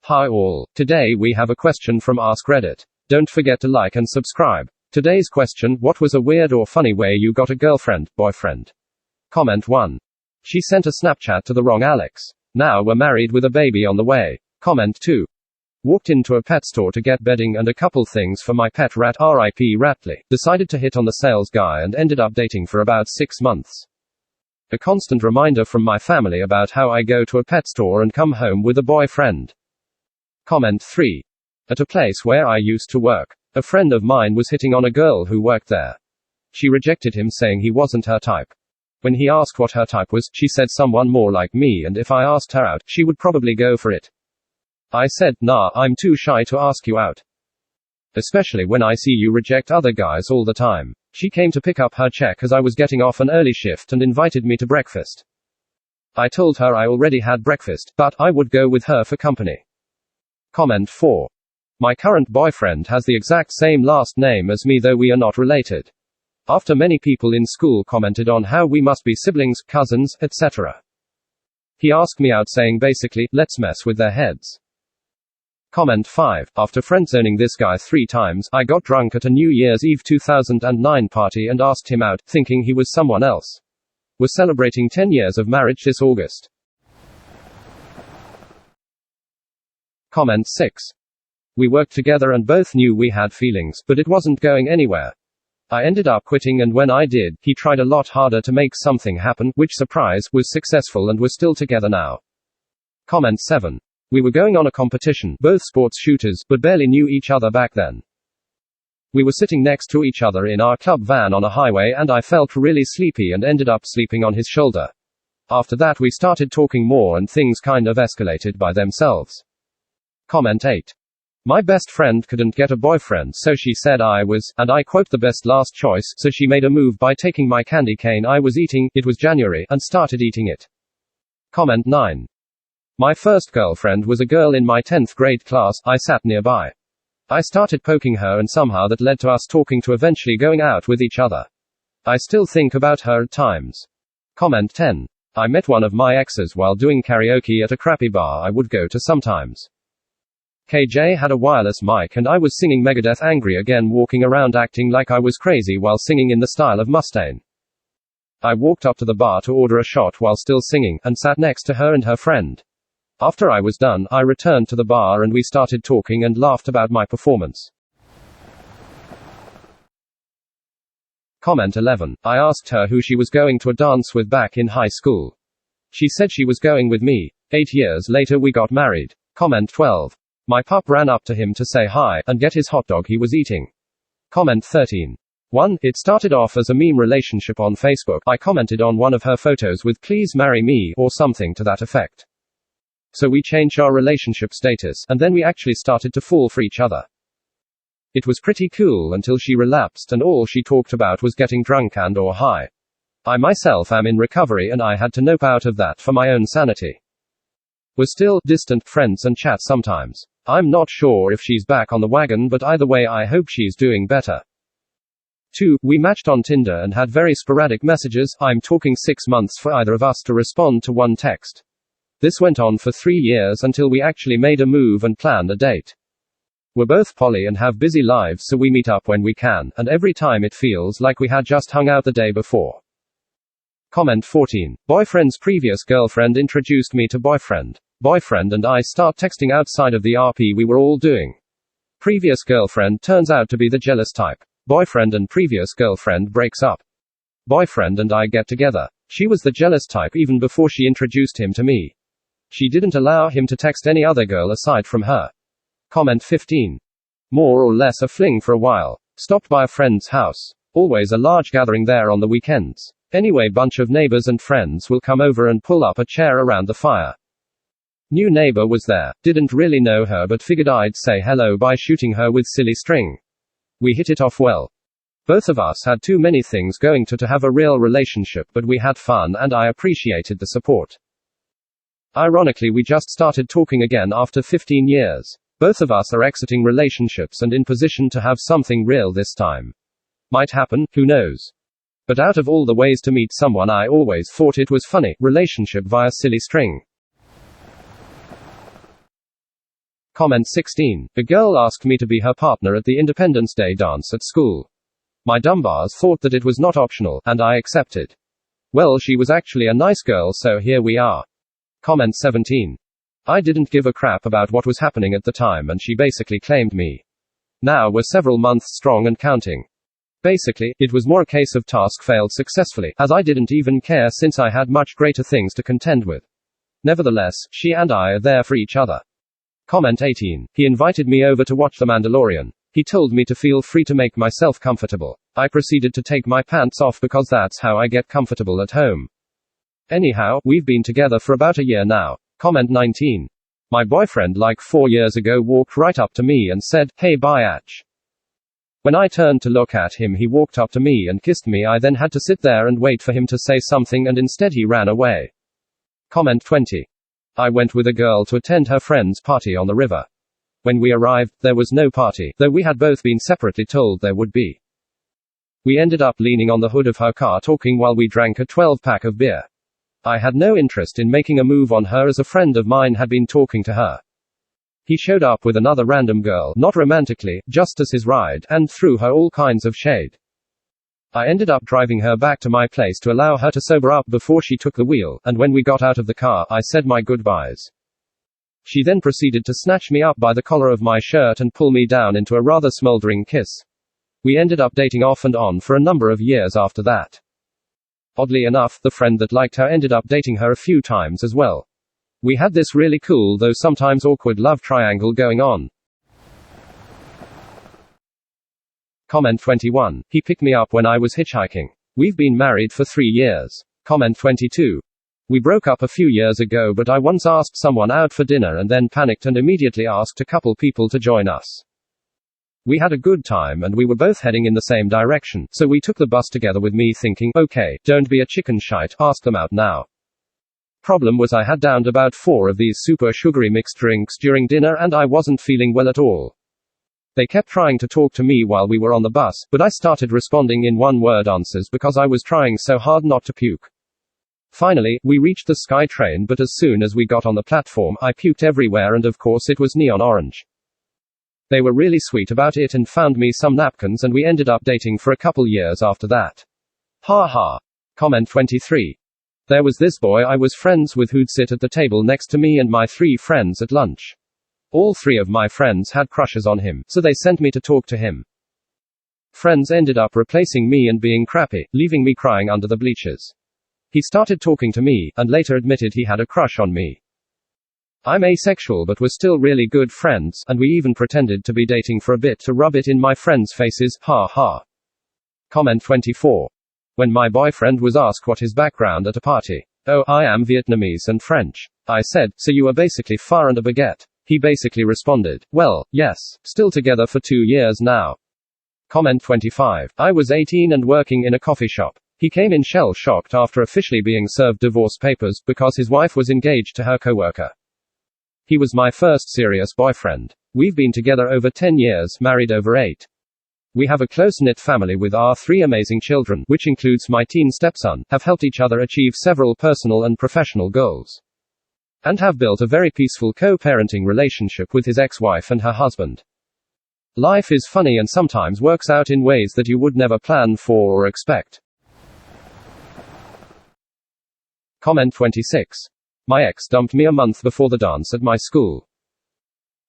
Hi all, today we have a question from AskReddit. Don't forget to like and subscribe. Today's question: what was a weird or funny way you got a girlfriend, boyfriend? Comment 1. She sent a Snapchat to the wrong Alex. Now we're married with a baby on the way. Comment 2. Walked into a pet store to get bedding and a couple things for my pet rat, RIP Ratley. Decided to hit on the sales guy and ended up dating for about 6 months. A constant reminder from my family about how I go to a pet store and come home with a boyfriend. Comment 3. At a place where I used to work, a friend of mine was hitting on a girl who worked there. She rejected him, saying he wasn't her type. When he asked what her type was, she said someone more like me, and if I asked her out, she would probably go for it. I said, nah, I'm too shy to ask you out. Especially when I see you reject other guys all the time. She came to pick up her check as I was getting off an early shift and invited me to breakfast. I told her I already had breakfast, but I would go with her for company. Comment 4. My current boyfriend has the exact same last name as me, though we are not related. After many people in school commented on how we must be siblings, cousins, etc. He asked me out, saying basically, let's mess with their heads. Comment 5. After friendzoning this guy 3 times, I got drunk at a New Year's Eve 2009 party and asked him out, thinking he was someone else. We're celebrating 10 years of marriage this August. Comment 6. We worked together and both knew we had feelings, but it wasn't going anywhere. I ended up quitting, and when I did, he tried a lot harder to make something happen, which, surprise, was successful, and we're still together now. Comment 7. We were going on a competition, both sports shooters, but barely knew each other back then. We were sitting next to each other in our club van on a highway, and I felt really sleepy and ended up sleeping on his shoulder. After that we started talking more and things kind of escalated by themselves. Comment 8. My best friend couldn't get a boyfriend, so she said I was, and I quote, the best last choice, so she made a move by taking my candy cane I was eating, it was January, and started eating it. Comment 9. My first girlfriend was a girl in my 10th grade class. I sat nearby. I started poking her, and somehow that led to us talking to eventually going out with each other. I still think about her at times. Comment 10. I met one of my exes while doing karaoke at a crappy bar I would go to sometimes. KJ had a wireless mic and I was singing Megadeth Angry Again, walking around acting like I was crazy while singing in the style of Mustaine. I walked up to the bar to order a shot while still singing, and sat next to her and her friend. After I was done, I returned to the bar and we started talking and laughed about my performance. Comment 11. I asked her who she was going to a dance with back in high school. She said she was going with me. 8 years later we got married. Comment 12. My pup ran up to him to say hi, and get his hot dog he was eating. Comment 13. 1. It started off as a meme relationship on Facebook. I commented on one of her photos with "please marry me" or something to that effect. So we changed our relationship status, and then we actually started to fall for each other. It was pretty cool until she relapsed and all she talked about was getting drunk and or high. I myself am in recovery and I had to nope out of that for my own sanity. We're still distant friends and chat sometimes. I'm not sure if she's back on the wagon, but either way I hope she's doing better. 2. We matched on Tinder and had very sporadic messages. I'm talking 6 months for either of us to respond to one text. This went on for 3 years until we actually made a move and planned a date. We're both poly and have busy lives, so we meet up when we can, and every time it feels like we had just hung out the day before. Comment 14. Boyfriend's previous girlfriend introduced me to boyfriend. Boyfriend and I start texting outside of the RP we were all doing. Previous girlfriend turns out to be the jealous type. Boyfriend and previous girlfriend breaks up. Boyfriend and I get together. She was the jealous type even before she introduced him to me. She didn't allow him to text any other girl aside from her. Comment 15. More or less a fling for a while. Stopped by a friend's house. Always a large gathering there on the weekends. Anyway, bunch of neighbors and friends will come over and pull up a chair around the fire. New neighbor was there. Didn't really know her but figured I'd say hello by shooting her with silly string. We hit it off well. Both of us had too many things going to have a real relationship, but we had fun and I appreciated the support. Ironically, we just started talking again after 15 years. Both of us are exiting relationships and in position to have something real this time. Might happen, who knows? But out of all the ways to meet someone, I always thought it was funny. Relationship via silly string. Comment 16. A girl asked me to be her partner at the Independence Day dance at school. My dumbbars thought that it was not optional, and I accepted. Well, she was actually a nice girl, so here we are. Comment 17. I didn't give a crap about what was happening at the time, and she basically claimed me. Now we're several months strong and counting. Basically, it was more a case of task failed successfully, as I didn't even care since I had much greater things to contend with. Nevertheless, she and I are there for each other. Comment 18. He invited me over to watch The Mandalorian. He told me to feel free to make myself comfortable. I proceeded to take my pants off because that's how I get comfortable at home. Anyhow, we've been together for about a year now. Comment 19. My boyfriend like 4 years ago walked right up to me and said, "Hey biatch." When I turned to look at him, he walked up to me and kissed me. I then had to sit there and wait for him to say something, and instead he ran away. Comment 20. I went with a girl to attend her friend's party on the river. When we arrived, there was no party, though we had both been separately told there would be. We ended up leaning on the hood of her car talking while we drank a 12-pack of beer. I had no interest in making a move on her, as a friend of mine had been talking to her. He showed up with another random girl, not romantically, just as his ride, and threw her all kinds of shade. I ended up driving her back to my place to allow her to sober up before she took the wheel, and when we got out of the car, I said my goodbyes. She then proceeded to snatch me up by the collar of my shirt and pull me down into a rather smoldering kiss. We ended up dating off and on for a number of years after that. Oddly enough, the friend that liked her ended up dating her a few times as well. We had this really cool, though sometimes awkward, love triangle going on. Comment 21. He picked me up when I was hitchhiking. We've been married for 3 years. Comment 22. We broke up a few years ago, but I once asked someone out for dinner and then panicked and immediately asked a couple people to join us. We had a good time and we were both heading in the same direction, so we took the bus together with me thinking, okay, don't be a chicken shite, ask them out now. Problem was I had downed about 4 of these super sugary mixed drinks during dinner and I wasn't feeling well at all. They kept trying to talk to me while we were on the bus, but I started responding in one-word answers because I was trying so hard not to puke. Finally, we reached the Sky train, but as soon as we got on the platform, I puked everywhere, and of course it was neon orange. They were really sweet about it and found me some napkins, and we ended up dating for a couple years after that. Ha ha. Comment 23. There was this boy I was friends with who'd sit at the table next to me and my 3 friends at lunch. All 3 of my friends had crushes on him, so they sent me to talk to him. Friends ended up replacing me and being crappy, leaving me crying under the bleachers. He started talking to me, and later admitted he had a crush on me. I'm asexual, but we're still really good friends, and we even pretended to be dating for a bit to rub it in my friends' faces, ha ha. Comment 24. When my boyfriend was asked what his background at a party, "Oh, I am Vietnamese and French." I said, "So you are basically far and a baguette." He basically responded, "Well, yes, still together for 2 years now." Comment 25. I was 18 and working in a coffee shop. He came in shell-shocked after officially being served divorce papers, because his wife was engaged to her coworker. He was my first serious boyfriend. We've been together over 10 years, married over 8. We have a close-knit family with our 3 amazing children, which includes my teen stepson, have helped each other achieve several personal and professional goals, and have built a very peaceful co-parenting relationship with his ex-wife and her husband. Life is funny and sometimes works out in ways that you would never plan for or expect. Comment 26. My ex dumped me a month before the dance at my school.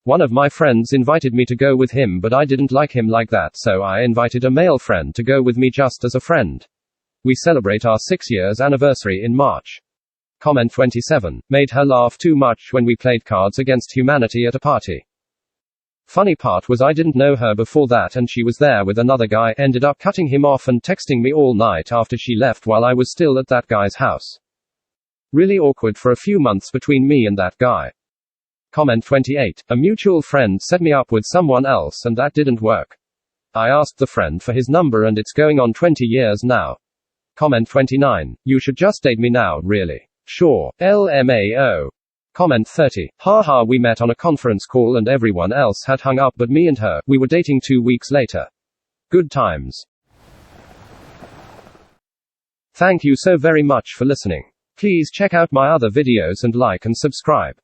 One of my friends invited me to go with him, but I didn't like him like that, so I invited a male friend to go with me just as a friend. We celebrate our 6 years anniversary in March. Comment 27. Made her laugh too much when we played Cards Against Humanity at a party. Funny part was I didn't know her before that, and she was there with another guy, ended up cutting him off and texting me all night after she left while I was still at that guy's house. Really awkward for a few months between me and that guy. Comment 28. A mutual friend set me up with someone else and that didn't work. I asked the friend for his number and it's going on 20 years now. Comment 29. You should just date me now, really. Sure. LMAO. Comment 30. Haha, we met on a conference call and everyone else had hung up but me and her. We were dating 2 weeks later. Good times. Thank you so very much for listening. Please check out my other videos and like and subscribe.